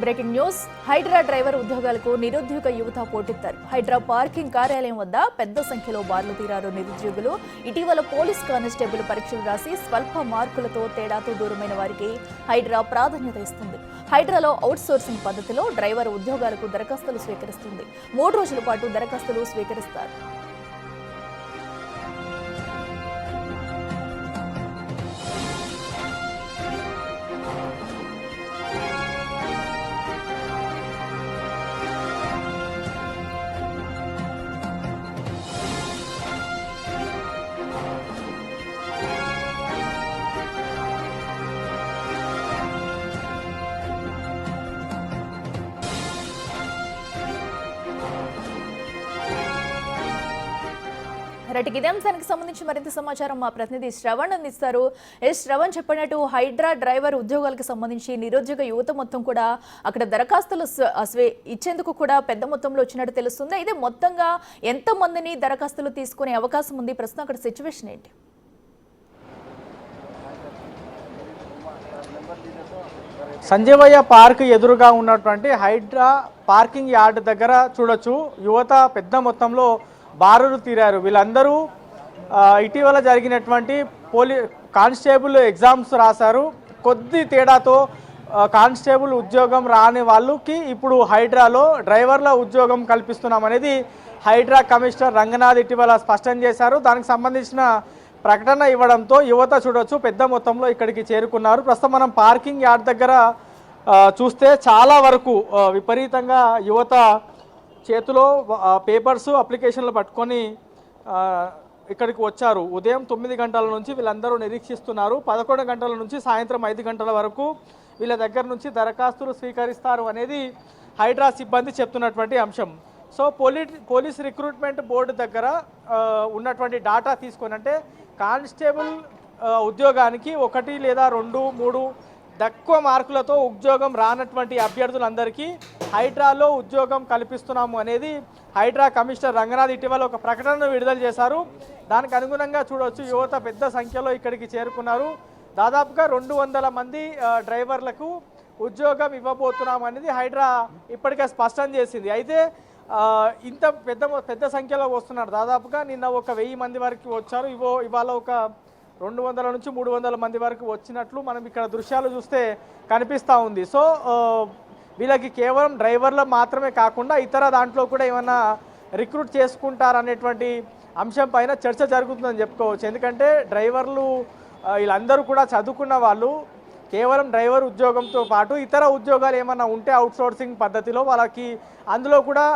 Breaking news. Hydraa driver ఉద్యోగాలకు నిరుద్యోగ యువత పోటెత్తారు. హైడ్రా పార్కింగ్ కార్యాలయం వద్ద పెద్ద సంఖ్యలో బార్లు తీరారు నిరుద్యోగులు. ఇటీవల పోలీస్ కానిస్టేబుల్ పరీక్షలు రాసి స్వల్ప మార్కులతో తేడాతో దూరమైన వారికి హైడ్రా ప్రాధాన్యత ఇస్తుంది. హైడ్రాలో అవుట్సోర్సింగ్ పద్ధతిలో డ్రైవర్ ఉద్యోగాలకు దరఖాస్తులు స్వీకరిస్తుంది. 3 రోజుల పాటు దరఖాస్తులు స్వీకరిస్తారు. ఇదే అంశానికి సంబంధించి మరింత సమాచారం మా ప్రతినిధి శ్రవణ్ అందిస్తారు. శ్రవణ్ చెప్పినట్టు హైడ్రా డ్రైవర్ ఉద్యోగాలకు సంబంధించి నిరుద్యోగ యువత మొత్తం కూడా అక్కడ దరఖాస్తులు ఇచ్చేందుకు కూడా పెద్ద మొత్తంలో వచ్చినట్టు తెలుస్తుంది. ఇదే మొత్తంగా ఎంత మందిని దరఖాస్తులు తీసుకునే అవకాశం ఉంది? ప్రస్తుతం అక్కడ సిచ్యువేషన్ ఏంటి? సంజీవయ్య పార్క్ ఎదురుగా ఉన్నటువంటి హైడ్రా పార్కింగ్ యార్డ్ దగ్గర చూడొచ్చు, యువత పెద్ద మొత్తంలో బారులు తీరారు. వీళ్ళందరూ ఇటీవల జరిగినటువంటి కానిస్టేబుల్ ఎగ్జామ్స్ రాశారు. కొద్ది తేడాతో కానిస్టేబుల్ ఉద్యోగం రాని వాళ్ళకి ఇప్పుడు హైడ్రాలో డ్రైవర్ల ఉద్యోగం కల్పిస్తున్నామనేది హైడ్రా కమిషనర్ రంగనాథ్ ఇటీవల స్పష్టం చేశారు. దానికి సంబంధించిన ప్రకటన ఇవ్వడంతో యువత చూడొచ్చు పెద్ద మొత్తంలో ఇక్కడికి చేరుకున్నారు. ప్రస్తుతం మనం పార్కింగ్ యార్డ్ దగ్గర చూస్తే చాలా వరకు విపరీతంగా యువత చేతిలో పేపర్స్ అప్లికేషన్లు పట్టుకొని ఇక్కడికి వచ్చారు. ఉదయం 9 గంటల నుంచి వీళ్ళందరూ నిరీక్షిస్తున్నారు. 11 గంటల నుంచి సాయంత్రం 5 గంటల వరకు వీళ్ళ దగ్గర నుంచి దరఖాస్తులు స్వీకరిస్తారు అనేది హైడ్రా సిబ్బంది చెప్తున్నటువంటి అంశం. సో పోలీస్ రిక్రూట్మెంట్ బోర్డు దగ్గర ఉన్నటువంటి డాటా తీసుకొని, అంటే కానిస్టేబుల్ ఉద్యోగానికి 1 లేదా 2, 3 తక్కువ మార్కులతో ఉద్యోగం రానటువంటి అభ్యర్థులందరికీ హైడ్రాలో ఉద్యోగం కల్పిస్తున్నాము అనేది హైడ్రా కమిషనర్ రంగనాథ్ ఇటీవల ఒక ప్రకటనను విడుదల చేశారు. దానికి అనుగుణంగా చూడవచ్చు యువత పెద్ద సంఖ్యలో ఇక్కడికి చేరుకున్నారు. దాదాపుగా 200 మంది డ్రైవర్లకు ఉద్యోగం ఇవ్వబోతున్నాము అనేది హైడ్రా ఇప్పటికే స్పష్టం చేసింది. అయితే ఇంత పెద్ద సంఖ్యలో వస్తున్నారు. దాదాపుగా నిన్న ఒక 1000 మంది వరకు వచ్చారు. ఇవాళ ఒక 200 నుంచి 300 మంది వరకు వచ్చినట్లు మనం ఇక్కడ దృశ్యాలు చూస్తే కనిపిస్తూ ఉంది. సో వీళ్ళకి కేవలం డ్రైవర్లు మాత్రమే కాకుండా ఇతర దాంట్లో కూడా ఏమన్నా రిక్రూట్ చేసుకుంటారనేటువంటి అంశం పైన చర్చ జరుగుతుందని చెప్పుకోవచ్చు. ఎందుకంటే డ్రైవర్లు వీళ్ళందరూ కూడా చదువుకున్న వాళ్ళు. కేవలం డ్రైవర్ ఉద్యోగంతో పాటు ఇతర ఉద్యోగాలు ఏమన్నా ఉంటే అవుట్సోర్సింగ్ పద్ధతిలో వాళ్ళకి అందులో కూడా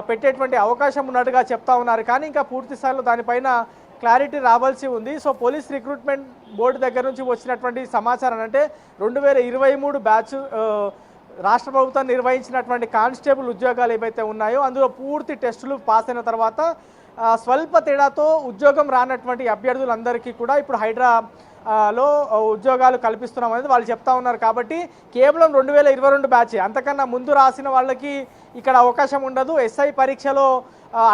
పెట్టేటువంటి అవకాశం ఉన్నట్టుగా చెప్తా ఉన్నారు. కానీ ఇంకా పూర్తి స్థాయిలో దానిపైన క్లారిటీ రావాల్సి ఉంది. సో పోలీస్ రిక్రూట్మెంట్ బోర్డు దగ్గర నుంచి వచ్చినటువంటి సమాచారం అంటే 2023 బ్యాచ్ రాష్ట్ర ప్రభుత్వం నిర్వహించినటువంటి కానిస్టేబుల్ ఉద్యోగాలు ఏవైతే ఉన్నాయో అందులో పూర్తి టెస్టులు పాస్ అయిన తర్వాత స్వల్ప తేడాతో ఉద్యోగం రానటువంటి అభ్యర్థులందరికీ కూడా ఇప్పుడు హైడ్రాలో ఉద్యోగాలు కల్పిస్తున్నాం అనేది వాళ్ళు చెప్తా ఉన్నారు. కాబట్టి కేవలం 2022 బ్యాచ్, అంతకన్నా ముందు రాసిన వాళ్ళకి ఇక్కడ అవకాశం ఉండదు. ఎస్ఐ పరీక్షలో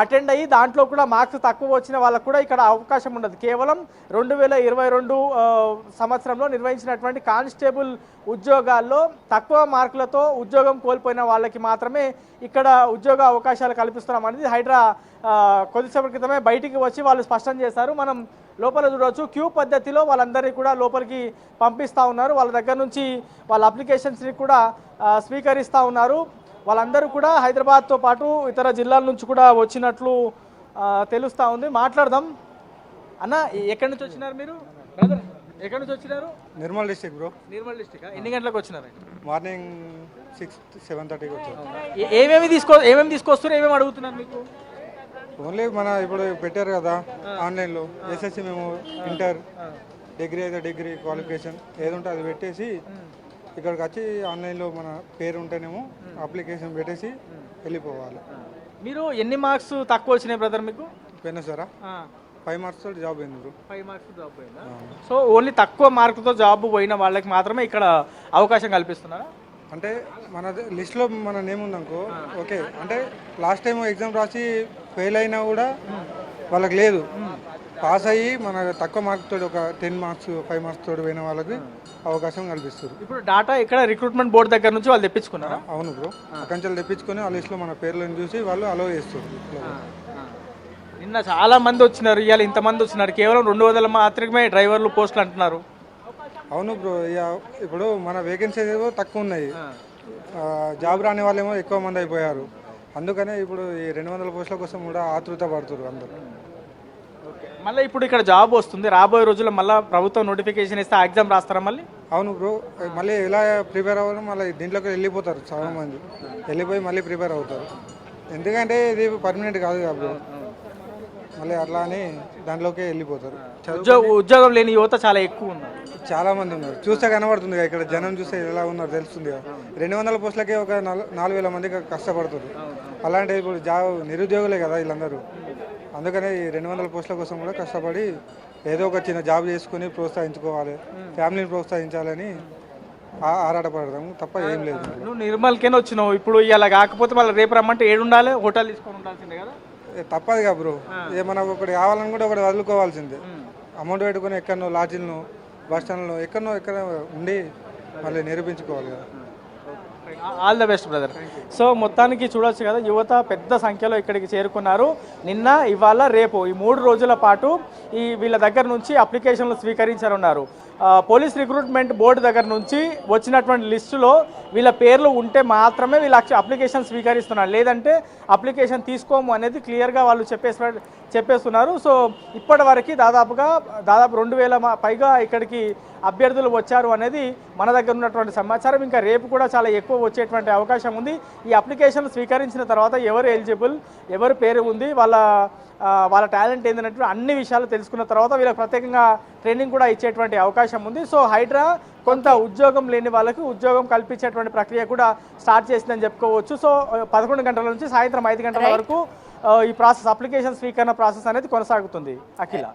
అటెండ్ అయ్యి దాంట్లో కూడా మార్క్స్ తక్కువ వచ్చిన వాళ్ళకు కూడా ఇక్కడ అవకాశం ఉండదు. కేవలం 2022 సంవత్సరంలో నిర్వహించినటువంటి కానిస్టేబుల్ ఉద్యోగాల్లో తక్కువ మార్కులతో ఉద్యోగం కోల్పోయిన వాళ్ళకి మాత్రమే ఇక్కడ ఉద్యోగ అవకాశాలు కల్పిస్తున్నాం అనేది హైడ్రా కొద్దిసేపటి క్రితమే బయటికి వచ్చి వాళ్ళు స్పష్టం చేశారు. మనం లోపల చూడవచ్చు, క్యూ పద్ధతిలో వాళ్ళందరినీ కూడా లోపలికి పంపిస్తూ ఉన్నారు. వాళ్ళ దగ్గర నుంచి వాళ్ళ అప్లికేషన్స్ని కూడా స్వీకరిస్తూ ఉన్నారు. వాళ్ళందరూ కూడా హైదరాబాద్తో పాటు ఇతర జిల్లాల నుంచి కూడా వచ్చినట్లు తెలుస్తూ ఉంది. మాట్లాడదాం. అన్న, ఎక్కడి నుంచి వచ్చినారు మీరు? బ్రదర్, ఎక్కడి నుంచి వచ్చినారు? Nirmal district bro. Nirmal district. ఎన్ని గంటలకు వచ్చినారు? మార్నింగ్ 6-7:30కి వచ్చారు. ఏమేమి తీసుకొస్తారు, ఏమేమి అడుగుతున్నారు మీకు? ఓన్లీ మన ఇప్పుడు పెట్టారు కదా ఆన్లైన్లో ఎస్ఎస్సి మేము ఇంటర్ డిగ్రీ అయితే డిగ్రీ క్వాలిఫికేషన్ ఏది ఉంటే అది పెట్టేసి ఇక్కడికి వచ్చి ఆన్లైన్లో మన పేరు ఉంటేనేమో అప్లికేషన్ పెట్టేసి వెళ్ళిపోవాలి. మీరు ఎన్ని మార్క్స్ తక్కువ వచ్చినాయి బ్రదర్ మీకు? పోయినా సారా 5 మార్క్స్ జాబ్ అయింది బ్రో. 5 మార్క్స్ జాబ్ పోయిందా? సో ఓన్లీ తక్కువ మార్కులతో జాబ్ పోయిన వాళ్ళకి మాత్రమే ఇక్కడ అవకాశం కల్పిస్తున్నారా? అంటే మన లిస్ట్లో మన నేమ్ ఉందనుకో ఓకే. అంటే లాస్ట్ టైం ఎగ్జామ్ రాసి ఫెయిల్ అయినా కూడా వాళ్ళకి లేదు. పాస్ అయ్యి మన తక్కువ మార్క్స్ తోటి ఒక 10 మార్క్స్ 5 మార్క్స్ తోటి పోయిన వాళ్ళకి అవకాశం కల్పిస్తారు. ఇప్పుడు డాటా ఇక్కడ రిక్రూట్మెంట్ బోర్డు దగ్గర నుంచి వాళ్ళు తెప్పించుకున్నారా? అవును బ్రో, అక్కడి నుంచి తెప్పించుకొని ఆ లిస్ట్లో మన పేర్లను చూసి వాళ్ళు అలో చేస్తారు. నిన్న చాలా మంది వచ్చినారు, ఇవాళ ఇంతమంది వచ్చినారు, కేవలం 200 మాత్రమే డ్రైవర్లు పోస్టులు అంటున్నారు. అవును బ్రో, ఇప్పుడు మన వేకెన్సీస్ ఏవో తక్కువ ఉన్నాయి, జాబ్ రాని వాళ్ళేమో ఎక్కువ మంది అయిపోయారు. అందుకనే ఇప్పుడు ఈ 200 పోస్టుల కోసం కూడా ఆతృత పడుతున్నారు అందరూ. మళ్ళీ ఇప్పుడు ఇక్కడ జాబ్ వస్తుంది, రాబోయే రోజుల్లో మళ్ళీ ప్రభుత్వం నోటిఫికేషన్ ఇస్తే ఆ ఎగ్జామ్ రాస్తారా మళ్ళీ? అవును బ్రో, మళ్ళీ ఎలా ప్రిపేర్ అవ్వడం, మళ్ళీ దీంట్లోకి వెళ్ళిపోతారు చాలా మంది, వెళ్ళిపోయి మళ్ళీ ప్రిపేర్ అవుతారు. ఎందుకంటే ఇది పర్మనెంట్ కాదు కదా బ్రో, మళ్ళీ అట్లా అని దాంట్లోకే వెళ్ళిపోతారు. ఉద్యోగం లేని యువత చాలా ఎక్కువ ఉన్నారు, చాలా మంది ఉన్నారు, చూస్తే కనబడుతుంది కదా, ఇక్కడ జనం చూస్తే ఎలా ఉన్నారు తెలుస్తుంది కదా. 200 పోస్టులకే ఒక 4,000 మంది కష్టపడుతారు. అలాంటి ఇప్పుడు నిరుద్యోగులే కదా వీళ్ళందరూ. అందుకనే ఈ 200 పోస్టుల కోసం కూడా కష్టపడి ఏదో ఒక చిన్న జాబ్ చేసుకుని ప్రోత్సహించుకోవాలి, ఫ్యామిలీని ప్రోత్సహించాలని ఆరాటపడదాము తప్ప ఏం లేదు. నువ్వు నిర్మల్కేనే వచ్చినావు, ఇప్పుడు ఇలా కాకపోతే మళ్ళీ రేపు రమ్మంటే ఏడు ఉండాలి, హోటల్ తీసుకొని ఉండాల్సిందే కదా. తప్పదు కదా బ్రో, మనకు ఒకటి కావాలని కూడా ఒకటి వదులుకోవాల్సిందే. అమౌంట్ పెట్టుకుని ఎక్కడనో లాడ్జిల్లో బస్ స్టాండ్లో ఎక్కడ ఉండి మళ్ళీ నిరూపించుకోవాలి కదా. All the best brother. So మొత్తానికి చూడొచ్చు కదా, యువత పెద్ద సంఖ్యలో ఇక్కడికి చేరుకున్నారు. నిన్న ఇవాళ రేపు ఈ 3 రోజుల పాటు వీళ్ళ దగ్గర నుంచి అప్లికేషన్లు స్వీకరించనున్నారు. పోలీస్ రిక్రూట్మెంట్ బోర్డు దగ్గర నుంచి వచ్చినటువంటి లిస్టులో వీళ్ళ పేర్లు ఉంటే మాత్రమే వీళ్ళ అప్లికేషన్ స్వీకరిస్తున్నారు, లేదంటే అప్లికేషన్ తీసుకోము అనేది క్లియర్గా వాళ్ళు చెప్పేస్తున్నారు. సో ఇప్పటి వరకు దాదాపు 2,000 పైగా ఇక్కడికి అభ్యర్థులు వచ్చారు అనేది మన దగ్గర ఉన్నటువంటి సమాచారం. ఇంకా రేపు కూడా చాలా ఎక్కువ వచ్చేటువంటి అవకాశం ఉంది. ఈ అప్లికేషన్ స్వీకరించిన తర్వాత ఎవరు ఎలిజిబుల్, ఎవరు పేరు ఉంది, వాళ్ళ టాలెంట్ ఏంటంటే అన్ని విషయాలు తెలుసుకున్న తర్వాత వీళ్ళకి ప్రత్యేకంగా ట్రైనింగ్ కూడా ఇచ్చేటువంటి అవకాశం ఉంది. సో హైడ్రా కొంత ఉద్యోగం లేని వాళ్ళకి ఉద్యోగం కల్పించేటువంటి ప్రక్రియ కూడా స్టార్ట్ చేసిందని చెప్పుకోవచ్చు. సో 11 గంటల నుంచి సాయంత్రం 5 గంటల వరకు ఈ ప్రాసెస్, అప్లికేషన్ స్వీకరణ ప్రాసెస్ అనేది కొనసాగుతుంది. అఖిల.